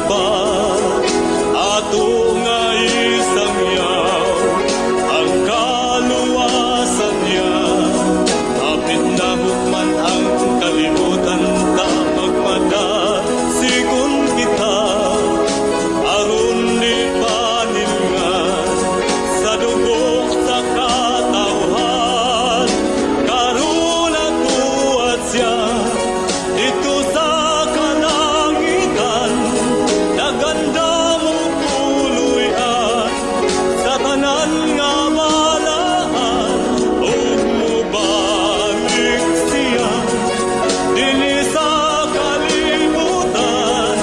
pa ato nga isang yaw ang kaluwasan niya. Kapit na hukman ang kalimutan ta magmada sigun kita aron di paningan sa dugo sa katawhan. Karon atuad siya dito sa kalangitan, naganda mo puluyan sa tanan nga balaan. Ug mubalik siya dinhi sa kalibutan,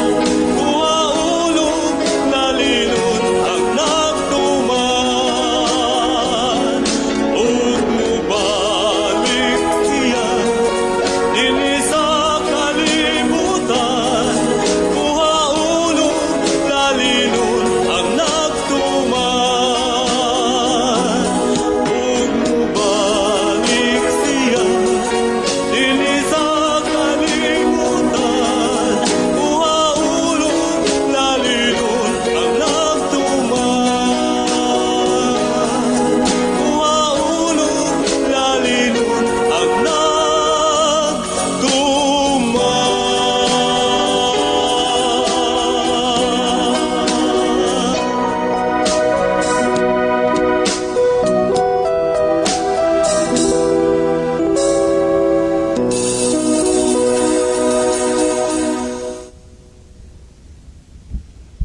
kuhaulog nalilon ang nagtuman. Ug mubalik siya dinhi sa kalibutan, kuhaulog nalilon ang nagtuman. Ug mubalik siya dinhi sa kalibutan, kuhaulog nalilon ang nagtuman. Kuhaulog nalilon ang nagtuman.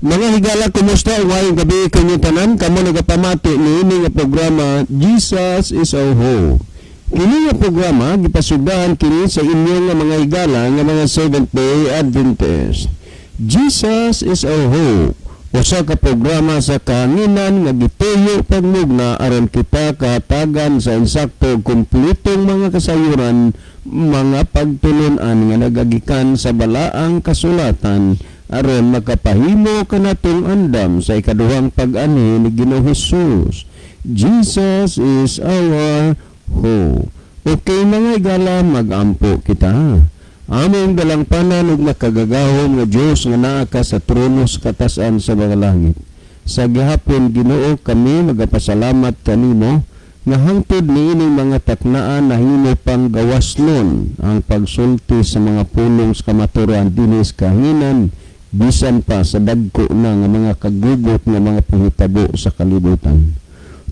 Mga higala, kumusta? Ngayong gabi kayo tanan, kamo nagapamati ni ini nga programa Jesus is our hope. Kini nga programa gipasugdahan kini sa inyo nga mga higala nga mga Seventh-day Adventist. Jesus is our hope. Usa ka programa sa kahanginan nga gituyo pagmugna aron kita kahatagan sa insakto kumpletong mga kasayuran, mga pagtulon-an nga nagagikan sa balaang kasulatan aron makapahimo kanatong andam sa ikaduhang pag-ani ni Ginoong Hesus. Jesus is our hope. Okay mga higala, magampo kita. Among dalangpanan ug makagagahom nga Dios nga naa ka sa trono sa katasan sa mga langit. Sa gihapon Ginoo, kami magapasalamat kanimo nga hangtod niining mga taknaan nahimo pang gawaslon ang pagsulti sa mga pulong sa kamaturan dinis kahinan bisan pa sa dagko na nga mga kagugot nga mga panghitabo sa kalibutan.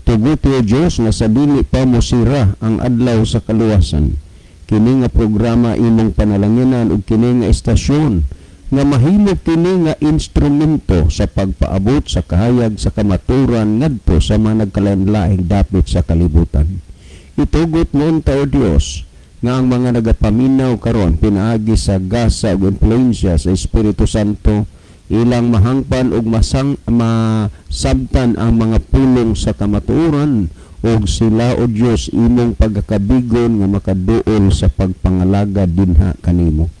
Tugot o Diyos nga sa dili pa mosira ang adlaw sa kaluwasan. Kini nga programa imong panalanginan ug kini nga estasyon nga mahimo kini nga instrumento sa pagpaabot sa kahayag sa kamaturan ngadto sa mga nagkalain-laing dapit sa kalibutan. Itugot mo unta o Dios nga ang mga nagapaminaw karon pinaagi sa gasa ug influensya sa Espiritu Santo ilang mahangpan ug masabtan ang mga pulong sa kamatuoran ug sila o Dios imong pagkakabigon nga makaduol sa pagpangalaga dinha kanimo.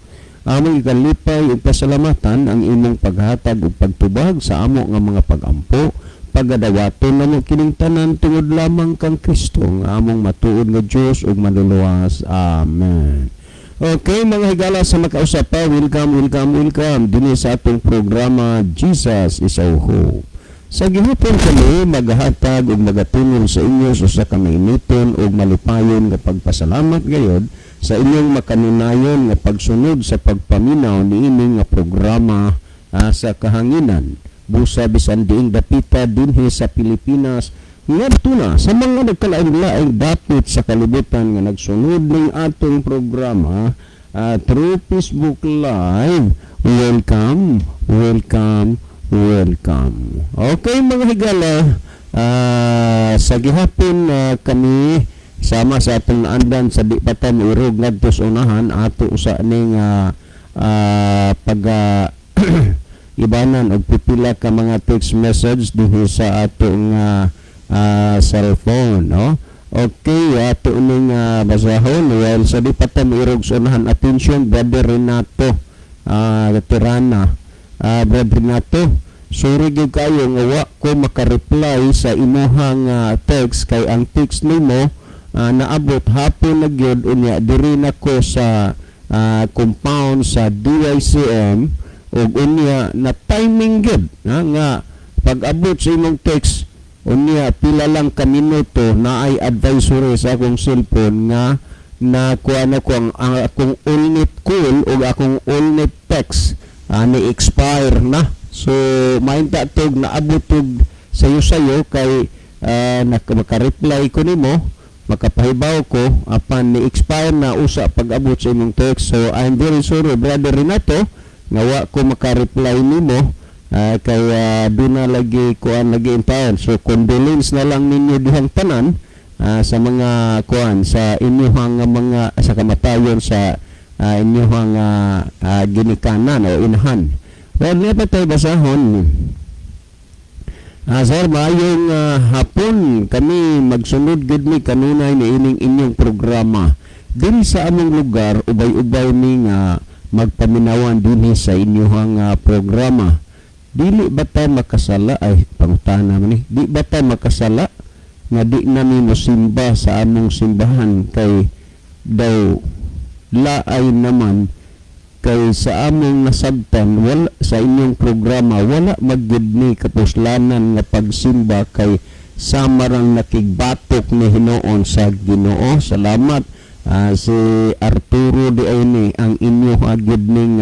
Among ikalipay ug pasalamatan ang imong paghatag ug pagtubag sa amo nga mga pagampo, pagadawaton namo kining tanan tungod lamang kang Kristo nga among matuod nga Dios ug manluluwas. Amen. Okay mga higala, sa makausap pa, welcome dinhi sa atong programa Jesus is our hope. Sa gihapon kami maghatag ug magatulong sa inyo sa kamainiton ug malipayon nga pagpasalamat gayod sa inyong makanunayon nga pagsunod sa pagpaminaw niini nga programa sa kahanginan. Busa bisan diing dapita dinhi sa Pilipinas ngadto na sa mga nagkalain-laing dapit sa kalibutan nga nagsunod ning atong programa through Facebook Live. Welcome. Okay mga higala, sa gihapon kami sama sa atong naandan sa di pa tayo irog ngadto sa unahan ato usa ning pag ibanan og pipila ka mga text message dinhi sa atong cellphone, no? Okay, ato ning basahon. Well, sa di pa tayo irog sa unahan, attention Brother Renato Tirana. Brother Renato, sorry gyud kayo nga wa ko makareply sa imuhang text kay ang text nimo naabot hapon na gyud unya diri nako sa compound sa DICM ug unya na timing gyud nga pag-abot sa imong text unya pila lang ka minuto na ay advisory sa akong cellphone nga na kuan ako ang akong all-net call o akong all-net text ni expire na. So mainta tog naabot tog sayo kay makareply ko nimo, makapahibaw ko apan ni expire na usa pag-abot sa imong text. So I'm very sorry brother Renato nga wa ko makareply nimo kaya doon na lagi kuan lagi intaon. So condolence na lang ninyo dihang tanan sa mga kuan sa inyong mga sa kamatayon sa inyong ginikanan o inahan. Well, niya pa tayo basahon. Sir, maayong hapon kami magsunod gud ni kanunay ni ining inyong programa. Diri sa among lugar ubay-ubay ni nga magpaminawan dinhi sa inyong programa. Dili ba tayo makasala ay pangutana man ni. Di ba tayo makasala nga di namin mosimba sa among simbahan kay daw laay naman kay sa among nasabtan wala sa inyong programa wala magyud ni kapuslanan nga pagsimba kay samarang nakigbatok ni Hinoon sa Ginoo. Salamat si Arturo di ay ni ang inyo agid ning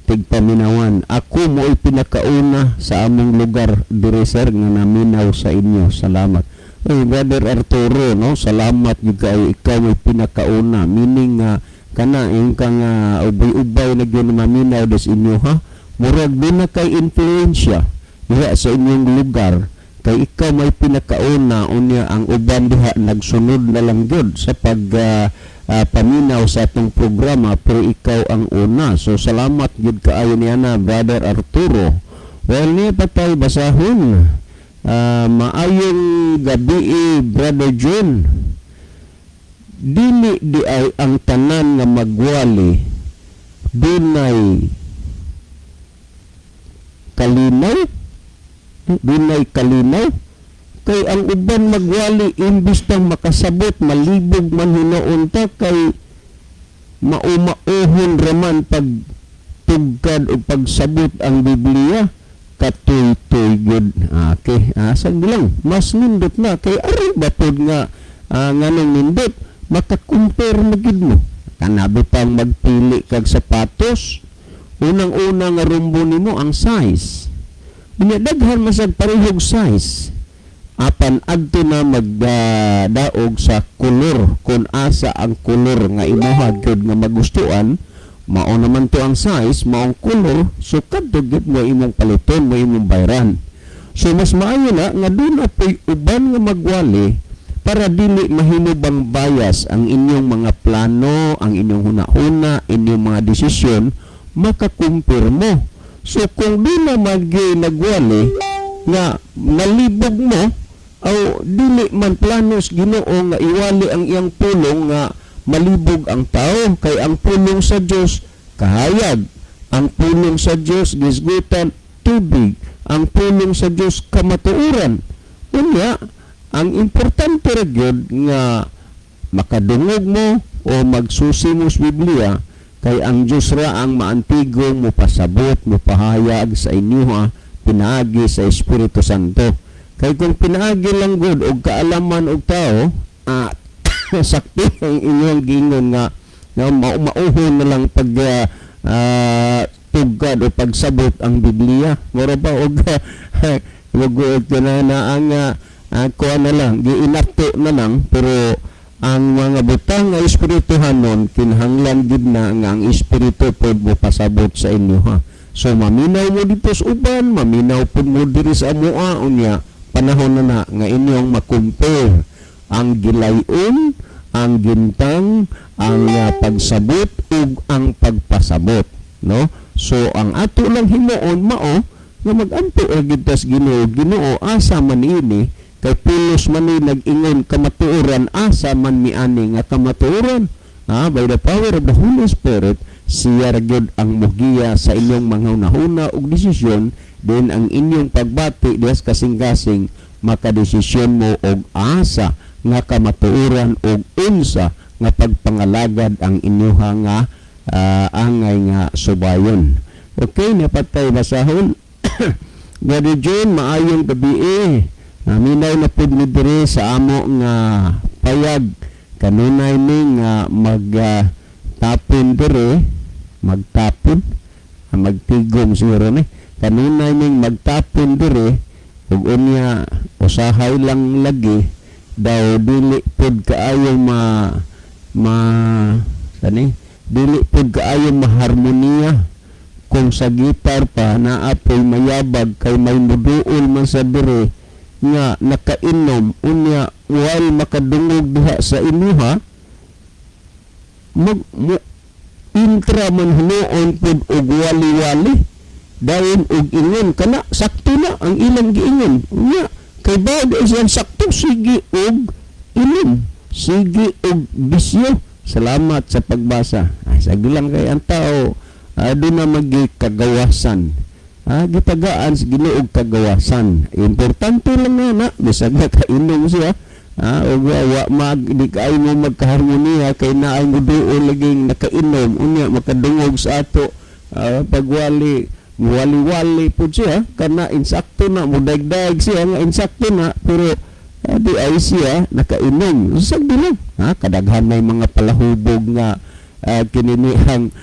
tigpaminawan. Ako mo ay pinakauna sa among lugar dire sir nga naminaw sa inyo. Salamat. Hey, brother Arturo, no? Salamat gyud kay ikaw ay pinakauna. Meaning kana ing kang ubay-ubay na gyud maminaw des inyo ha. Murag di na kay influensya diha sa inyong lugar kay ikaw may pinakauna unya ang uban diha nagsunod na lang gyud sa pag paminaw sa atong programa pero ikaw ang una. So salamat gid kaayo niya na brother Arturo. Well ni patay basahon. Maayong gabi brother John. Dili di ay ang tanan nga magwali dunay kalinaw kay ang uban magwali imbis tang makasabot malibog man hinoon ta kay maumauhon raman pag tugkad o pagsabot ang Biblia katoy-toy gud. Okay, asang bilang mas nindot na kay ari batod nga nganong nindot makakumpare na gid mo kanabi pang magpili kag sapatos unang-una nga rumbo nimo ang size binadaghan masag parehog size apan adto na magdaog sa kolor kung asa ang kolor nga imuha gyud nga magustuhan mao naman to ang size maong kolor so kadto gyud mo imong paliton mo imong bayran. So mas maayo na nga doon apoy uban nga magwali para dili mahinubang bias ang inyong mga plano, ang inyong hunahuna, inyong mga desisyon makakumpirmo. So kung di na nagwali nga nalibog mo o dili man planos Ginoo nga iwali ang iyang pulong nga malibog ang tao kay ang pulong sa Dios kahayag, ang pulong sa Dios gisgutan tubig, ang pulong sa Dios kamatuoran. Unya ang importante ra gyud nga makadungog mo o magsusi mo sa Biblia kay ang Dios ra ang maantigong mo pasabot mo pahayag sa inyo pinaagi sa Espiritu Santo. Kay kung pinaagi lang gud og kaalaman og tao sakti ang inyong gingon nga mauhon na lang pag tugkad o pagsabot ang Biblia. Mura ba og wag na ang ako na lang giinakto na lang pero ang mga butang nga espirituhanon kinahanglan gid na nga ang espiritu pod mo pasabot sa inyo ha. So maminaw mo dito sa uban, maminaw pod mo diri sa amoa unya panahon na nga inyong makumpare ang gilayon, ang gintang, ang pagsabot ug ang pagpasabot, no? So ang ato lang himuon mao nga mag-anto ra gid tas Ginoo asa man ini kay pulos man ni nag-ingon kamatuoran asa man miani nga kamatuoran by the power of the Holy Spirit siya ra gyud ang mugiya sa inyong mga hunahuna ug desisyon then ang inyong pagbati des kasing-kasing makadesisyon mo og asa nga kamatuoran og unsa nga pagpangalagad ang inyong nga angay nga subayon. Okay, dapat tayo basahon. Brother John, maayong gabi minaw na pud mi diri sa amo nga payag kanunay ni nga magtapon diri, magtigom siguro ni. Kanunay ning magtapon diri ug unya usahay lang lagi daw dili pud kaayo dili pud kaayo maharmonia kung sa gitar pa naapoy mayabag kay may muduol man sa diri nga nakainom unya while makadungog diha sa imuha intra man hinuon pud og wali-wali dayon og ingon kana sakto na ang ilang giingon unya kay bawd isang sakto sige og inom sige og bisyo. Salamat sa pagbasa. Sagdulang kay ang tao doon na magkagawasan. Gitagaan sa Ginoo og kagawasan. Importante lang na bisag nakainom siya. O wa di kaayo mo magkaharmonia kay naay mo doon laging nakainom unya makadungog sa ato pagwali wali po siya kana insakto na mudagdag siya nga insakto na pero di ay siya nakainom. Sagdi lang kadaghan may mga palahubog nga kininihang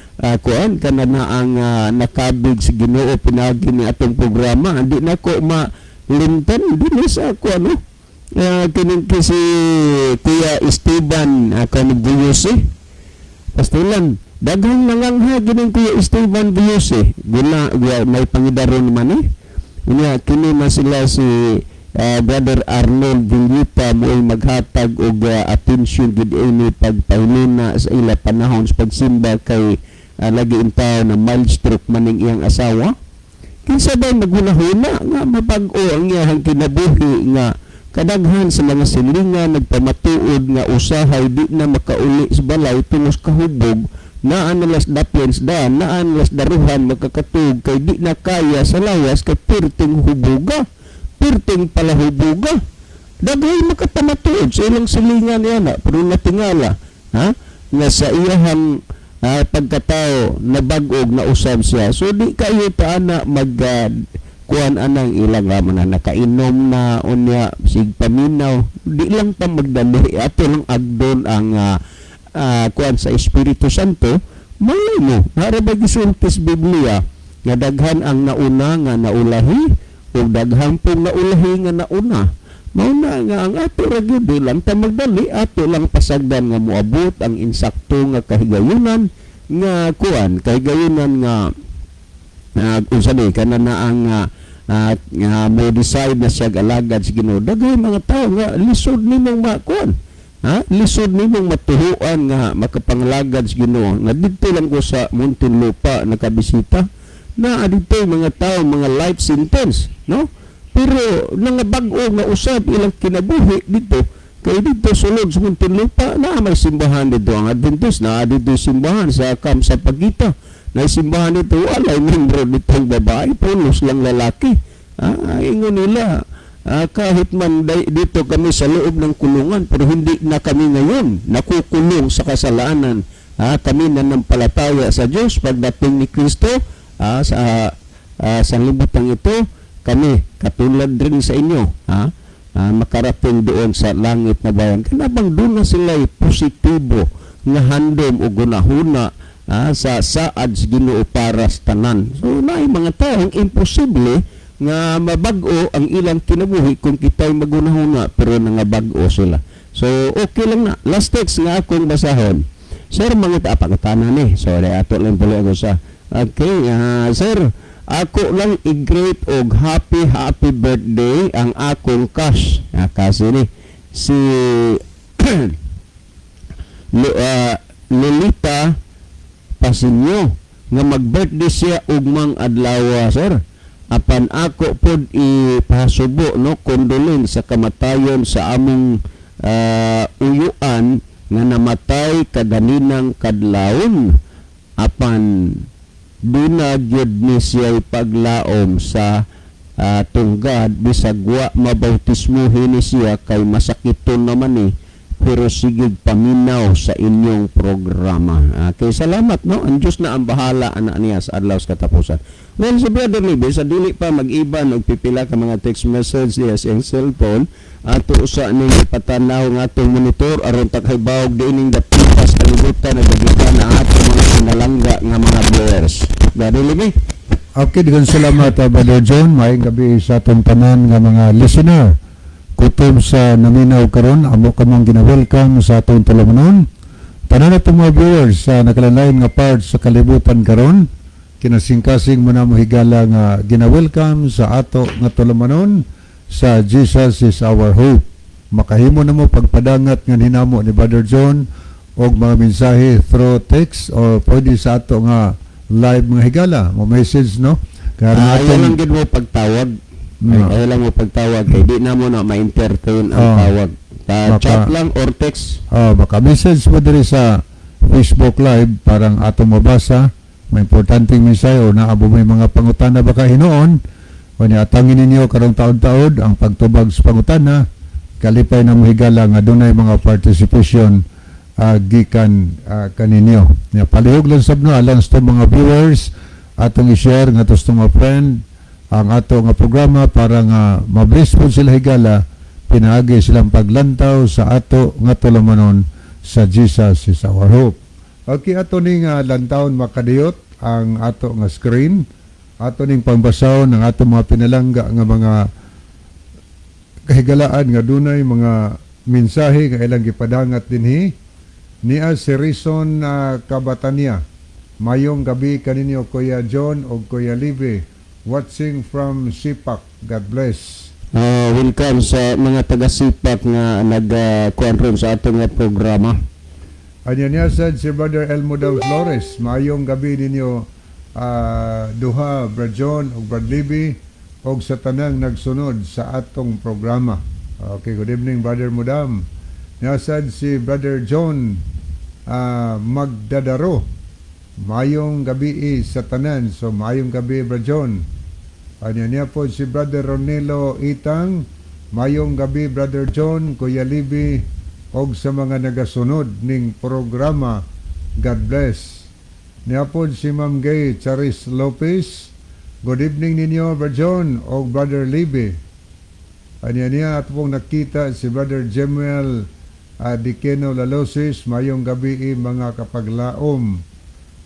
kuan kana na ang nakabig sa Ginoo pinagi ni atong programa di na ko malimtan dinhi sa ako kining si Kuya Esteban Buyose pastulan daghang nangangha gining Kuya Esteban Buyose guna may pangidaron man unya kini man sila si Brother Arnold Villita mo'y maghatag og atensyon gid ini pagpahiluna sa ila panahon sa pagsimba kay lagi intaw na mild stroke maning iyang asawa kinsa ba maghunahuna nga mabag-o ang iyang kinabuhi nga kadaghan sa mga silingan nagpamatuod nga usahay di na makauli sa balay tungos kahubog naan nalas daplens naan nalas daruhan magkakatug kay di na kaya sa layas kay perting hubuga perting palahubuga daghay makatamatuod sa ilang silingan yan pero natingala nga sa iyahang pagkatao na bag-og na usab siya so di kayo taana kuan anang ilang man nakainom na unya sig paminaw di lang pa magdali ato lang agdon ang kuan sa Espiritu Santo malay mo harabag gisultis Biblia nga daghan ang nauna nga naulahi ug daghang pong naulahi nga nauna mauna nga ang ato ra gyud lang ta magdali ato lang pasagdan nga moabot ang insakto nga kahigayunan nga kuan kahigayunan nga usabi kana na ang mo decide na siya alagad sa Ginoo daghay mga tao nga lisod nimong makuan lisod nimong matuhuan nga makapangalagad sa Ginoo nga didto lang ko sa Muntinlupa nakabisita na adito mga tao mga life sentence no pero nga bag-o nga usab ilang kinabuhi dito kay dito sulod sa Muntinlupa na may simbahan dito ang Adventist na dito simbahan sa Kamsa Pagita na simbahan dito walay membro ditong babae pulos lang lalaki ingon nila kahit man dito kami sa loob ng kulungan pero hindi na kami ngayon nakukulong sa kasalanan kami nanampalataya sa Diyos pagdating ni Kristo sa libutan ito kami katulad rin sa inyo makarating doon sa langit na bayan kanabang doon na sila positibo nga handom o gunahuna sa saad sa Ginoo para sa tanan so naay mga taong imposible nga mabag-o ang ilang kinabuhi kung kita'y magunahuna pero nangabag-o sila so okay lang na last text nga akong basahon sir mga pagkatanan sorry ato lang pala ako sa okay, sir, ako lang i-greet og happy birthday ang akong cash. Kasi ni si Lolita Pasinyo nga mag-birthday siya og mang adlaw, sir. Apan ako pod ipasubo no kondolin sa kamatayon sa among uyuan nga namatay kaganinang kadlawon. Apan duna gyud ni siya paglaom sa tunggad bisag wa mabautismuhin ni siya kay masakiton naman pero sigig paminaw sa inyong programa. Kay salamat, no? Ang Diyos na ang bahala, anak niya, sa adlaw sa katapusan. Well, si Brother Libby, sa dili pa mag-iban o pipila ka mga text message niya sa iyong cellphone, ato usa ning ipatanaw nga atong monitor aron takhaybawog diining dapita sa kalibutan na dagikan na atong mga sinalangga nga mga viewers. Brother Libby? Okay, digan salamat, Brother John. Maayong gabi sa atong tanan nga mga listener. Kutob sa naminaw karon, amo kamong gina-welcome sa atong tulumanon. Tanan natong mga viewers sa nakalain nga part sa kalibutan karon, kinasingkasing mo na mo higala nga gina-welcome sa ato nga tulumanon sa Jesus is our hope. Makahimo na mo pagpadangat nga hinamo ni Brother John og mga mensahe through text or pwede sa ato nga live mga higala, mo message, no? Kaya Ayaw lang gid mo pagtawag. Ayaw lang mo pagtawag kay di na mo na ma-entertain ang tawag. Chat lang or text. Baka message mo diri sa Facebook Live parang ato mabasa. May importanteng mensahe o naabo may mga pangutana baka hinoon. O atangin ninyo karong taon-taon ang pagtubag sa pangutana. Kalipay na mo higala nga dunay mga participation gikan kaninyo. Palihog lang sabno alang sa mga viewers atong i-share nga to mga friend ang ato nga programa para nga mabilis po sila higala pinaagi silang paglantaw sa ato nga tulumanon sa Jesus is our hope. Okay, ato ning lantawon makadiyot ang ato nga screen, ato ning pambasaw ng ato mga pinalangga nga mga kahigalaan nga dunay mga mensahe nga ilang gipadangat dinhi niya si Rison Kabatania. Mayong gabi kaninyo Kuya John o Kuya Libby, watching from Sipak. God bless. Welcome sa mga taga-Sipak nga nag-kuan ron sa atong nga programa. Anya niya sad si Brother Elmo Daw Flores. Mayong gabi ninyo duha, Brad John o Brad Libby o sa tanang nagsunod sa atong programa. Okay, good evening Brother Mudam. Niya sad si Brother John Magdadaro. Mayong gabi sa tanan. So mayong gabi Brad John. Anya niya po si Brother Ronelo Itang. Mayong gabi Brother John, Kuya Libby og sa mga nagasunod ning programa. God bless. Niya po si Ma'am Gay Charis Lopez. Good evening ninyo Brother John og Brother Libby. Anya niya at pong nakita si Brother Jemuel Dikeno Lalosis. Mayong gabi mga kapaglaom.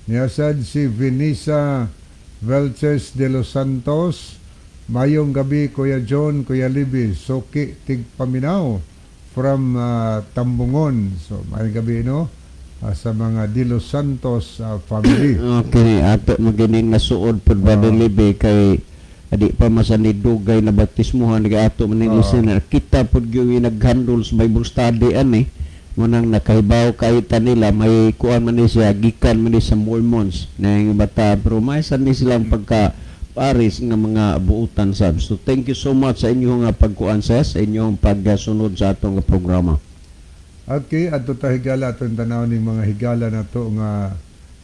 Niyasad si Vinisa Velces de los Santos. Mayong gabi Kuya John, Kuya Libby. Soki Tigpaminaw from Tambungon. So mayong gabi sa mga de los Santos family. Okay, ato magining nasuod pod Brother Libby kay adi pa masanidugay na baptismuhan kay ato maning listener. Kita pod gyud naghandle sa Bible study ani. Munang nakahibaw kaitan nila may kuan man ni siya gikan man ni sa Mormons na yung bata pero may san ni silang pagka paris nga mga buutan sab. So thank you so much sa inyong pagkuan sa inyong pagsunod sa atong programa. Okay, adto ta higala atong tanaw ning mga higala nato nga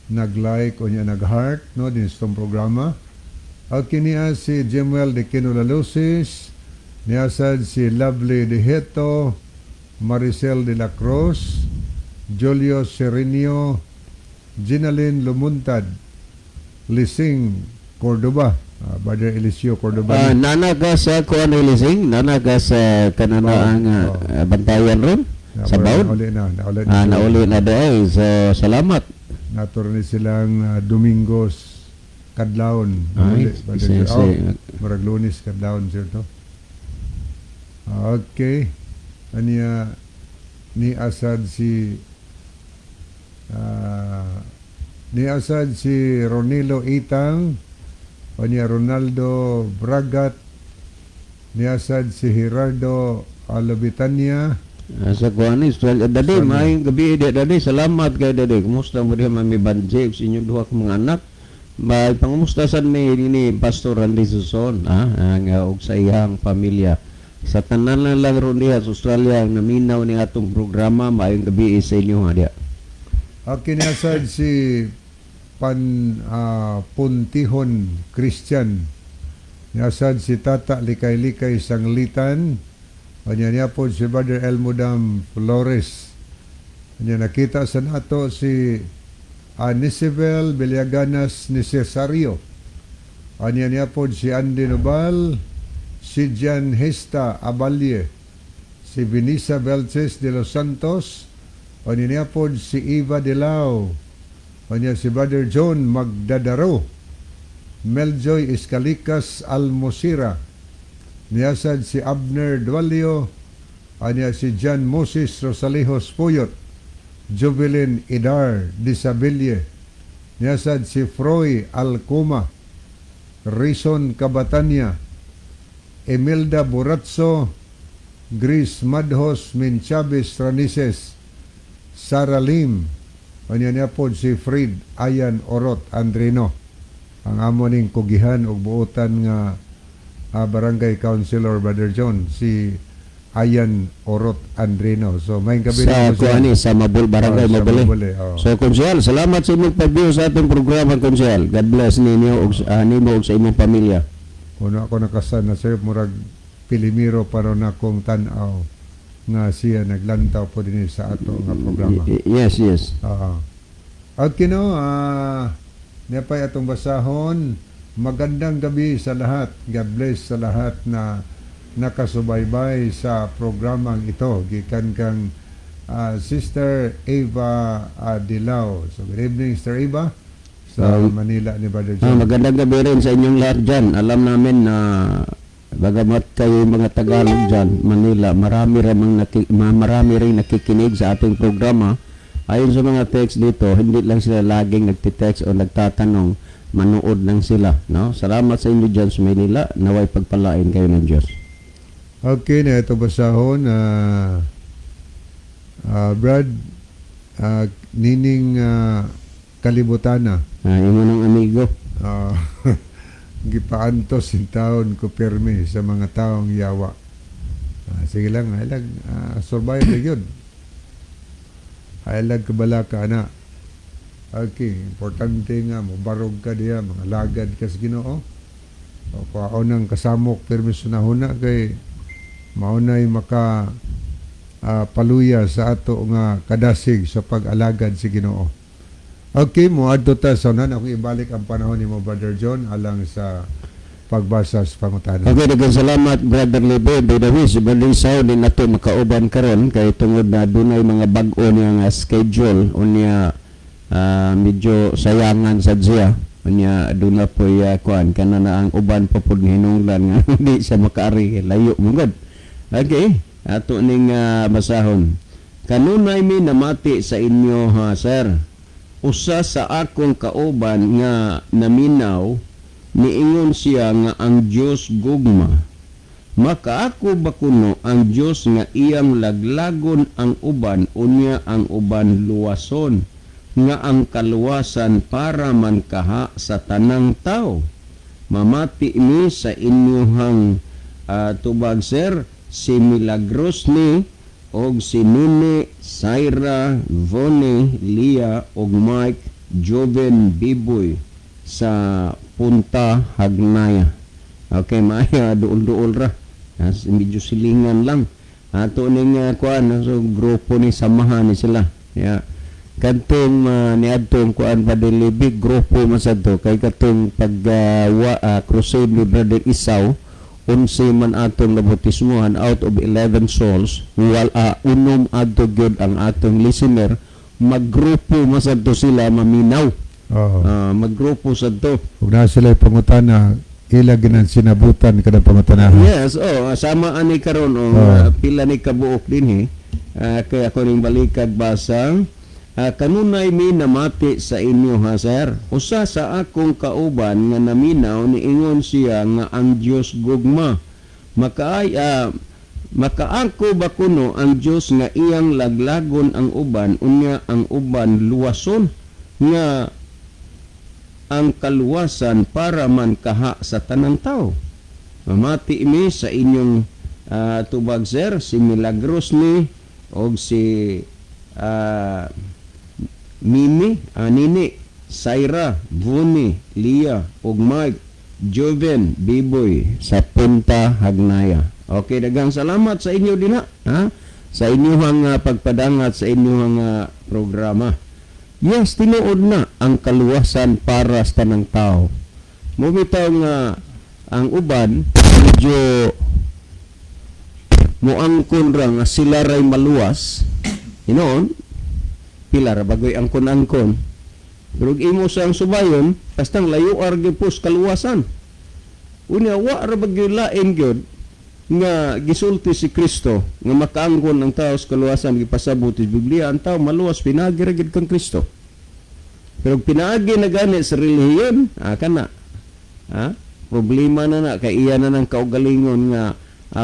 nag-like o nya nag-heart no din sa programa. Okay, niya si Jemuel de Kinulalusis, niya sad si Lovely de Heto, Maricel de la Cruz, Julio Serenio, Ginaline Lumuntad, Lising Cordoba, Brother Eliseo Cordoba. Nanaga sa kuan Lising, nanaga sa kanana ang bantayan ron sa bawd. Nauli na dahil. So salamat. Natur ni silang Domingos kadlawon. Marag Lunes kadlawon sir to. Okay. Aniya ni asad si Ronilo Itang, aniya Ronaldo Bragat, ni asad si Gerardo Alobitania. Sa kuan ni dadi maayong gabi dadi. Salamat kay dadi. Kumusta mo diha Mami Banje sa inyong duha ka mga anak? May pangumustasan ni Pastor Randy Suson ang og sa iyang pamilya. Sa tanan lang ron diha sa Australia ang naminaw ni atong programa. Maayong gabi sa inyo diha. Kinasad si Puntihon Christian. Nasad si Tata Likay-Likay Sanglitan. Niya po si Brother Elmudam Flores. Niya nakita sa nato si Anisibel Villaganas ni Cesario. Niya po si Andy Nobal, si Jan Hesta Abalye, si Vinisa Belches de los Santos, niya po si Eva Dilao, niya si Brother John Magdadaro, Meljoy Escalicas Almosira, niyasad si Abner Dualio, niya si John Moses Rosalejos Puyot, Jubilin Idar Disabilie, niyasad si Froy Alcuma, Rison Cabatanya, Emelda Buratso, Gris Madhos Minchabes Ranises, Sara Lim, niya po si Fred Ayan Orot Andrino, ang amo ning kugihan og buotan nga barangay councilor Brother John, si Ayan Orot Andrino. So may gabi Sa kuani sa Mabul Barangay sa Mabuli. Mabuli, oo. So Konsehal, salamat sa inyong pag-view sa atong programa, Konsehal. God bless ninyo ug nimo ug sa inyong pamilya. Kuno ako nakasan na sir murag Pilimiro para na kong tan-aw nga siya naglantaw po din sa ato nga programa. Yes, yes. Oo. At kino nepay atong basahon. Magandang gabi sa lahat. God bless sa lahat na nakasubaybay sa programang ito. Gikan kang Sister Eva Dilao. So good evening, Sister Eva, sa Manila ni Brother John. Magandang gabi rin sa inyong lahat dyan. Alam namin na bagamat kayo mga Tagalog dyan, Manila, marami rin nakikinig sa ating programa. Ayon sa mga text dito, hindi lang sila laging nagtitext o nagtatanong, manood lang sila. No? Salamat sa inyo dyan sa Manila. Naway pagpalain kayo ng Diyos. Okay, na ito basahon. Brad, nining kalibutana. Imo ng amigo. Gipaantos in taon ko permi sa mga taong yawa. Sige lang, halag survive na yun. Halag kabala ka na. Okay, importante nga mo barog ka diya, mga lagad ka sa Ginoo. O kaunang kasamok permi sunahuna kay maunay maka paluya sa ato nga kadasig sa pag-alagad sa Ginoo. Okay, mo adto ta sa unan ako ibalik ang panahon ni mo Brother John alang sa pagbasa sa pangutana. Okay, daghang salamat Brother Lebe. Dawis balisaw din nato makauban karon kay tungod na dunay mga bag-o niya nga schedule unya medyo sayangan sa diya. Unya aduna po kuan kana na ang uban pa pud hinunglan nga hindi siya makaari layo mungod. Okay, ato ning basahon. Kanunay mi namati sa inyo ha sir. Usa sa akong kauban nga naminaw niingon siya nga ang Dios gugma. Makaako ba kuno ang Dios nga iyang laglagon ang uban unya ang uban luwason nga ang kaluwasan para man kaha sa tanang tao. Mamati mi sa inyong tubag sir si Milagros ni og si Nune, Saira, Vone, Lia og Mike Joven Biboy sa Punta Hagnaya. Okay, maya duol-duol ra. Medyo silingan lang. Ato ning kuan so grupo ni samahan ni sila. Yeah. Kantong niadtong kuan padilibig grupo masadto kay katong pag crusade ni Brother Isaw 11 man atong nabautismuhan out of 11 souls unom adto gyud ang atong listener maggrupo masadto sila maminaw. Maggrupo sadto Ug na sila pangutana ila ginan sinabutan kada pangutanahan. Yes, sama ani karon pila ni kabuok dinhi kay ako ning balikag basang kanunay mi namati sa inyo ha sir. Usa sa akong kauban nga naminaw niingon siya nga ang Dios gugma. Makaangko ba kuno ang Dios nga iyang laglagon ang uban unya ang uban luwason nga ang kaluwasan para man kaha sa tanang tao. Mamati mi sa inyong tubag sir si Milagros ni og si Mimi, Nini, Saira, Vuni, Lia, ug Mike, Joven, Biboy sa Punta Hagnaya. Okay, daghang salamat sa inyo din ha? Sa inyong pagpadangat sa inyong programa. Yes, tinuod na ang kaluwasan para sa tanang tao. Mumitaw nga ang uban medyo muangkon ra nga sila ray maluwas. Inoon, pila ra bagoy angkon-angkon. Pero imo sang subayon, kastang layo argipos kaluwasan. Unya wa ra bagoy lain gyud nga gisulti si Kristo nga makaangkon ang tao sa kaluwasan gipasabot sa Biblia, ang tao maluwas pinagi ra gid kang Kristo. Pero pinagi na gani sa relihiyon, kana. Problema na kay iya na ng kaugalingon nga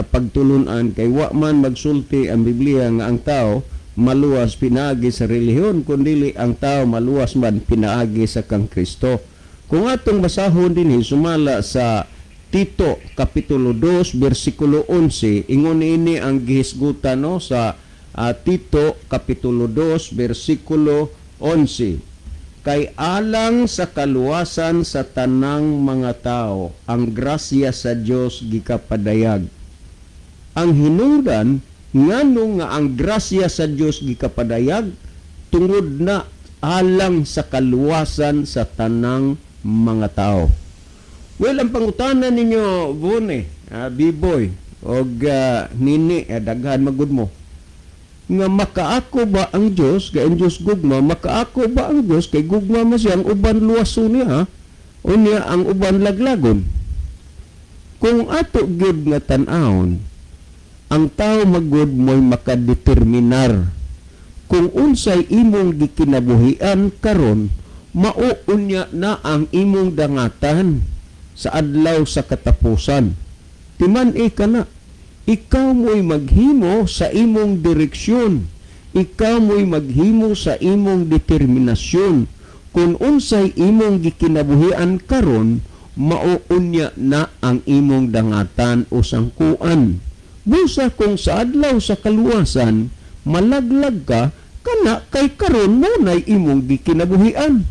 pagtulunan kay wa man magsulti ang Biblia nga ang tao maluwas pinaagi sa relihiyon kundi ang tao maluwas man pinaagi sa kang Kristo. Kung atong basahon dinhi sumala sa Tito kapitulo 2 bersikulo 11, ingon ini ang gihisgutan no sa Tito kapitulo 2 bersikulo 11. Kay alang sa kaluwasan sa tanang mga tao ang grasya sa Dios gikapadayag. Ang hinungdan ngano nga ang grasya sa Dios gikapadayag tungod na alang sa kaluwasan sa tanang mga tao. Well, ang pangutanan ninyo, Bune, B-boy, o nini, daghan magud mo, nga makaako ba ang Diyos, kay ang Diyos gugma, makaako ba ang Diyos, kay gugma mo siya, ang uban luwaso niya, o niya ang uban laglagon. Kung ato gid nga tan-awon, ang tao magud mo'y makadeterminar kung unsay imong gikinabuhian karon, mauunya na ang imong dangatan sa adlaw sa katapusan. Timan ka na, ikaw mo'y maghimo sa imong direksyon. Ikaw mo'y maghimo sa imong determinasyon. Kung unsay imong gikinabuhian karon, mauunya na ang imong dangatan o sangkuan. Busa kung sa adlaw sa kaluwasan, malaglag ka, kana kay karon mo na'y imong gikinabuhian.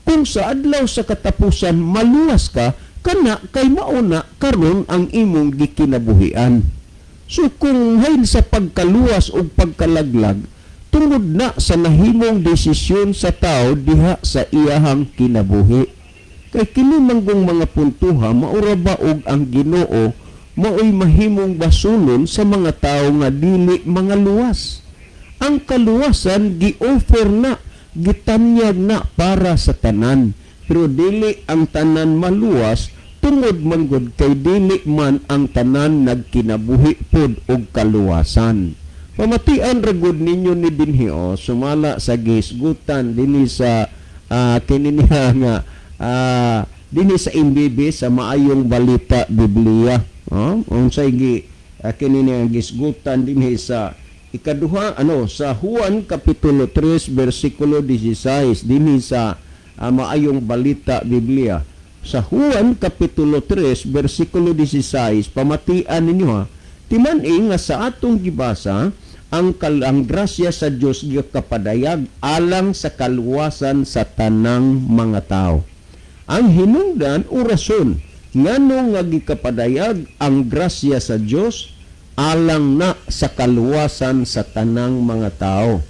Kung sa adlaw sa katapusan, maluwas ka, kana kay mauna karon ang imong gikinabuhian. So kung hayl sa pagkaluwas o pagkalaglag, tungod na sa nahimong desisyon sa tao diha sa iyahang kinabuhi. Kay kini manggong mga puntuha, maura ba og ang Ginoo maoy mahimong basulon sa mga tao nga dili mga luwas. Ang kaluwasan gi-offer na, gitanyag na para sa tanan. Pero dili ang tanan maluwas tungod manggod kay dili man ang tanan nagkinabuhi pod og kaluwasan. Pamatian ragud ninyo ni dinhi sumala sa gihisgutan dinhi sa kininiha nga dinhi sa MBB sa Maayong Balita Biblia. Unsay kinini ang gisgutan dinhi sa ikaduha sa Juan kapitulo 3 bersikulo 16 dinhi sa Maayong Balita Biblia. Sa Juan kapitulo 3 bersikulo 16, pamatian ninyo timan nga sa atong gibasa ang grasya sa Dios gikapadayag alang sa kaluwasan sa tanang mga tao. Ang hinungdan o rason ngano nga gikapadayag ang grasya sa Dios alang na sa kaluwasan sa tanang mga tao.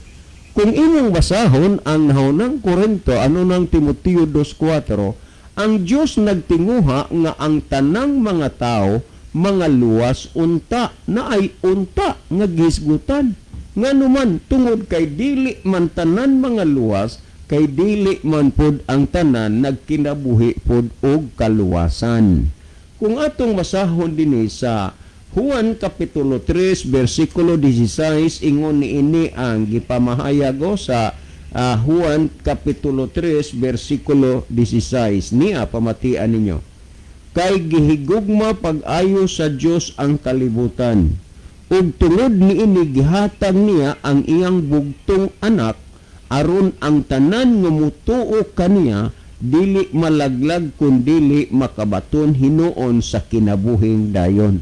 Kung inyong basahon ang nahunang Korinto, ng Timoteo 2:4, ang Diyos nagtinguha nga ang tanang mga tao, mga luwas, unta, na ay unta nga gisgutan. Nga naman, tungod kay dili man tanan mga luwas, kay dili man pod ang tanan nagkinabuhi pod og kaluwasan. Kung atong basahon dinhi sa Juan kapitulo 3 bersikulo 16, ingon niini ang gipamahayag sa Juan kapitulo 3 bersikulo 16. Niya pamatian ninyo. Kay gihigugma pag-ayo sa Dios ang kalibutan. Ug tungod niini gihatag niya ang iyang bugtong anak aron ang tanan nga mutuo kaniya dili malaglag kun dili makabaton hinuon sa kinabuhing dayon.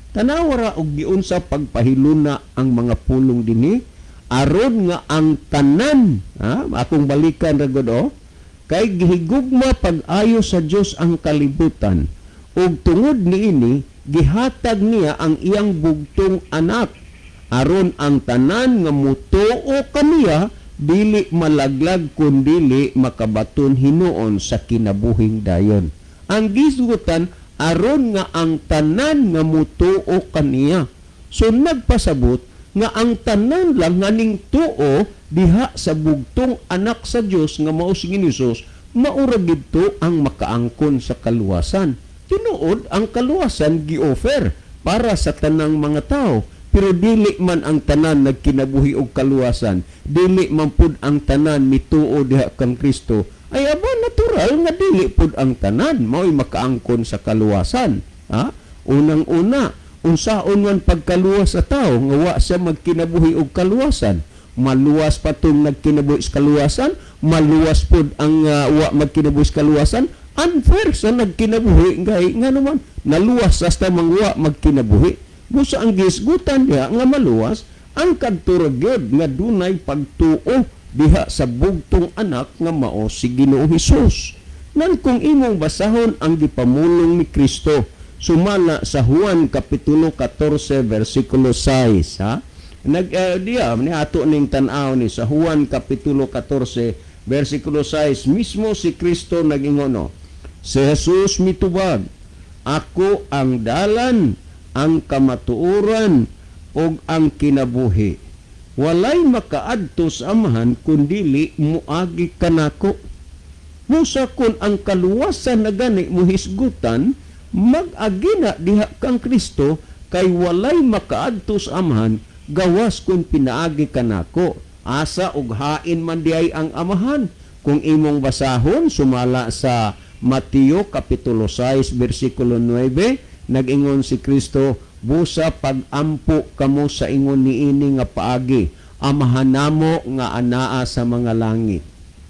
Tanawara og giunsa pagpahiluna ang mga pulong dinhi aron nga ang tanan akong balikan ra gud kay gihigugma pag-ayo sa Dios ang kalibutan ug tungod niini gihatag niya ang iyang bugtong anak aron ang tanan nga mutuo kaniya dili malaglag kun dili makabaton hinuon sa kinabuhing dayon. Ang gisgutan aron nga ang tanan nga mutuo kaniya. So nagpasabot nga ang tanan lang nga ning tuo diha sa bugtong anak sa Dios nga mao si Hesus, maura gidto ang makaangkon sa kaluwasan. Tinuod ang kaluwasan gi-offer para sa tanang mga tao, pero dili man ang tanan nagkinabuhi og kaluwasan, dili man pud ang tanan mituo diha kang Kristo. Ay aba natural nga dili pud ang tanan mao'y makaangkon sa kaluwasan. Ha? Unang-una, unsaon man pagkaluwas sa tao nga wa siya magkinabuhi og kaluwasan. Maluwas pa tong nagkinabuhi sa kaluwasan, maluwas pud ang wa magkinabuhi sa kaluwasan. Unfair sa nagkinabuhi nga naman naluwas sa mga magkinabuhi. Busa ang gisgutan diha nga maluwas ang kadturog nga dunay pagtuo diha sa bugtong anak nga mao si Ginoong Hesus. Nan kung imong basahon ang gipamulong ni Kristo sumala sa Juan kapitulo 14 versikulo 6, ha? Ni ato ning tan-aw ni sa Juan kapitulo 14 versikulo 6 mismo si Kristo nag-ingon, si Jesus mitubag, ako ang dalan, ang kamatuoran, ug ang kinabuhi. Walay makaadto sa Amahan kundili muagi kanako. Musa kun ang kaluwasan na gani mo hisgutan, mag-agina diha kang Kristo, kay walay makaadto sa Amahan, gawas kun pinaagi kanako. Asa ug hain man diay ang Amahan. Kung imong basahon, sumala sa Mateo kapitulo 6 versikulo 9, nag-ingon si Kristo, busa pag-ampo kamo sa ingon niini nga paagi, Amahan namo nga anaa sa mga langit.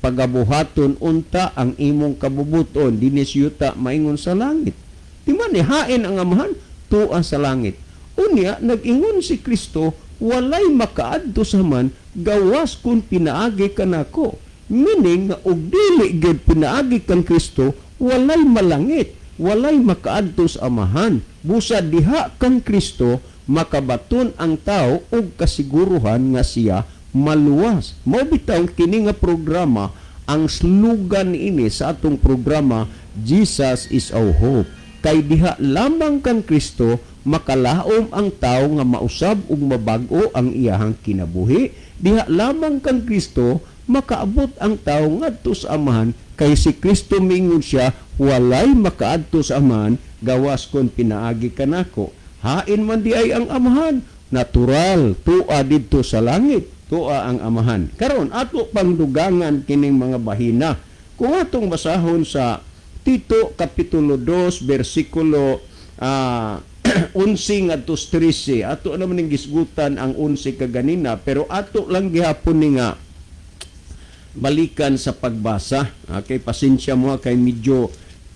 Pagabuhaton unta ang imong kabubuton, dinisyuta maingon sa langit. Di man hain ang Amahan, tua sa langit. Unya, nag-ingon si Kristo, walay makaadto sa man, gawas kun pinaagi kanako. Meaning nga og dili gid pinaagi kang Kristo, walay malangit, walay makaadto sa Amahan. Busa diha kang Kristo, makabaton ang tao og kasiguruhan nga siya maluwas. Mao bitaw kini nga programa, ang slogan ini sa atong programa, Jesus is our hope. Kay diha lamang kang Kristo makalaom ang tao nga mausab ug mabag-o ang iyahang kinabuhi. Diha lamang kang Kristo makaabot ang tao ngadto sa Amahan, kay si Kristo mingon siya, walay makaadto sa Amahan gawas kon pinaagi kanako. Hain man di ay ang Amahan, natural tua didto sa langit, tua ang Amahan. Karon ato pangdugangan kining mga bahina. Kung atong basahon sa Tito kapitulo 2 versikulo 11 ngadto 13, ato naman ning gisgutan ang 11 kaganina, pero ato lang gihapon ni nga balikan sa pagbasa. Okay, pasensya mo kay medyo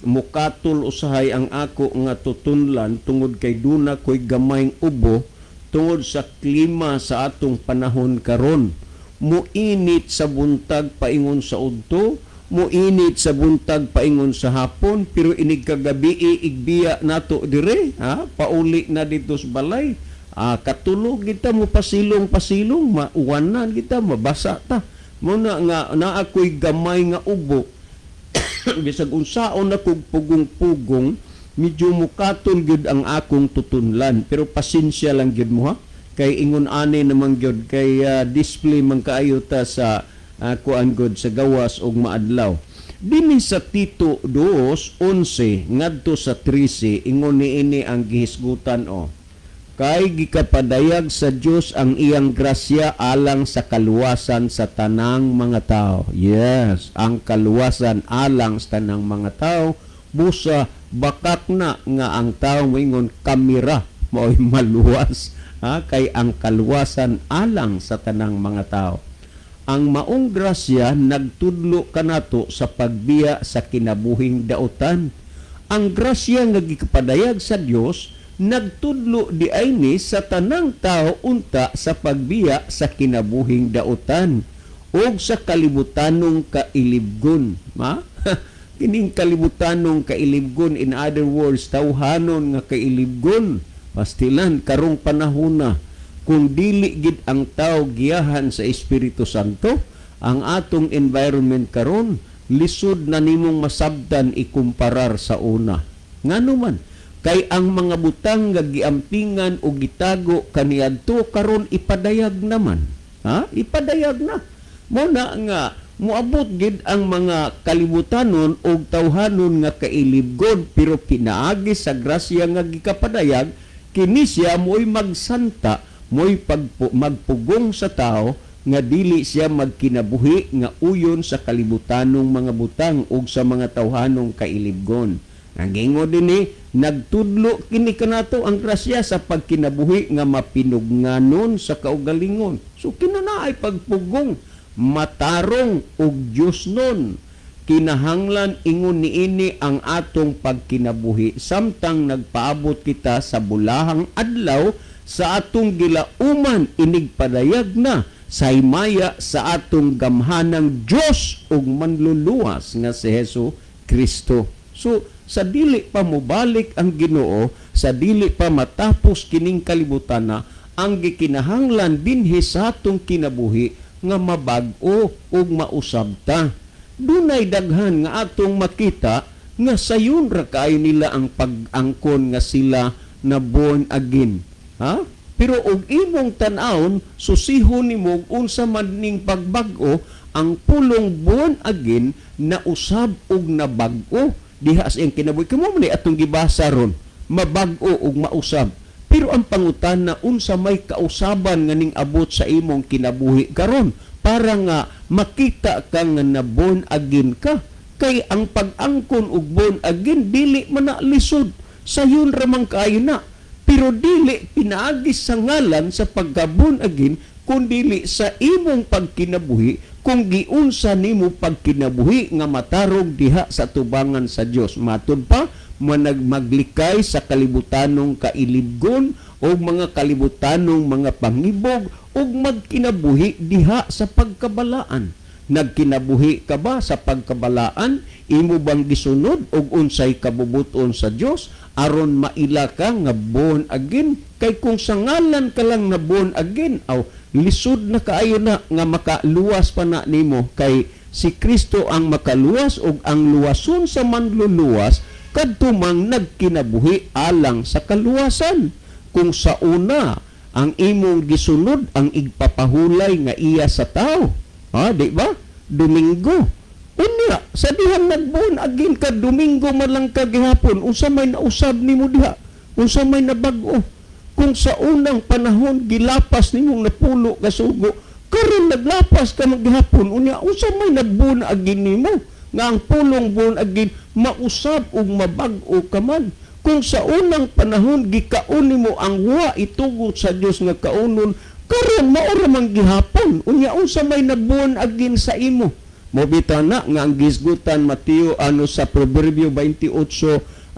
mukatul usahay ang ako nga tutunlan tungod kay duna ko'y gamayng ubo tungod sa klima sa atong panahon karon. Muinit sa buntag paingon sa udto, muinit sa buntag paingon sa hapon, pero inig kagabi igbiya nato dire, ha? Pauli na dito sa balay. Katulog kita mo pasilong-pasilong, mauwanan kita, mabasa ta. Muna nga na ako'y gamay nga ubo. Bisag unsaon na kog pugong-pugong, medyo mukaton gyud ang akong tutunlan. Pero pasensya lang gyud mo, ha? Kay ingon ani naman gyud, kay display man kaayo ta sa kuan gud sa gawas og maadlaw. Dinhi sa Tito 2:11 ngadto sa 13, ingon niini ang gihisgutan, kay gikapadayag sa Dios ang iyang grasya alang sa kaluwasan sa tanang mga tao. Yes, ang kaluwasan alang sa tanang mga tao. Busa bakak na nga ang tao moingon kamera mao'y maluwas, ha? Kay ang kaluwasan alang sa tanang mga tao. Ang maong grasya nagtudlo kanato sa pagbiya sa kinabuhing dautan. Ang grasya nga gikapadayag sa Dios nagtudlo di ayni sa tanang tao unta sa pagbiya sa kinabuhing dautan og sa kalibutanong kailibgon, ha? kining kalibutanong kailibgon, in other words tawhanon nga kailibgon, pastilan karong panahon na kung dili gid ang tao giyahan sa Espiritu Santo, ang atong environment karon lisod na nimong masabtan ikumparar sa una. Ngano man kay ang mga butang nga giampingan o gitago kaniadto karon ipadayag naman. Ipadayag na. Mo na nga moabot gid ang mga kalibutanon o tawhanon nga kailibgon, pero pinaagi sa grasya nga gikapadayag, kini siya mo'y magsanta, mo'y magpugong sa tao nga dili siya magkinabuhi nga uyon sa kalibutanong mga butang ug sa mga tawhanong kailibgon. Nagingo dinhi nagtudlo kini kanato ang grasya sa pagkinabuhi nga mapinugnanon sa kaugalingon. So kinanaay pagpugong matarong og Dios nun. Kinahanglan ingon niini ang atong pagkinabuhi samtang nagpaabot kita sa bulahang adlaw sa atong gilauman inig padayag na sa himaya sa atong gamhanang Dios ug manluluwas nga si Hesus Kristo. So sa dili pa mobalik ang Ginoo, sa dili pa matapos kining kalibutan na, ang gikinahanglan dinhi sa atong kinabuhi nga mabag-o ug mausab ta. Dunay daghan nga atong makita nga sayon ra kaayo nila ang pag-angkon nga sila na born again. Pero og imong tan-awon, susihon nimo unsa man ning pagbag-o, ang pulong born again na usab og nabag-o diha sa iyang kinabuhi. Kamo man atong gibasa ron, mabag-o ug mausab. Pero ang pangutan na unsa may kausaban nga ning abot sa imong kinabuhi karon para nga makita ka nga na born again ka. Kay ang pag-angkon og born again dili man na lisod, sayon ra man kaayo na. Pero dili pinaagi sa ngalan sa pagka-born again kundi sa imong pagkinabuhi kung giunsa nimo pagkinabuhi nga matarog diha sa tubangan sa Dios. Matud pa managmaglikay sa kalibutanong kailibgon o mga kalibutanong mga pangibog o magkinabuhi diha sa pagkabalaan. Nagkinabuhi ka ba sa pagkabalaan? Imo bang gisunod og unsay kabubuton sa Dios aron maila ka nga born again? Kay kung sa ngalan ka lang na born again, lisod na kaayo na nga makaluwas pa na nimo, kay si Kristo ang makaluwas og ang luwason sa manluluwas kadto mang nagkinabuhi alang sa kaluwasan. Kung sa una ang imong gisunod ang igpapahulay nga iya sa tao, di ba? Domingo. Unya, sa dihang nagborn again ka, Domingo man lang ka gihapon, unsa may nausab nimo diha? Unsa may nabag-o? Kung sa unang panahon gilapas nimong napulo ka sugo, karon naglapas ka maghapon, unya unsa may nagborn again nimo? Nga ang pulong born again mausab ug mabag-o ka man. Kung sa unang panahon gikaon nimo ang wa itugot sa Dios nga kaunon, karon mao ra man gihapon, unya unsa may nagborn again sa imo? Mobita na nga ang gisgutan Mateo sa Proverbio 28:9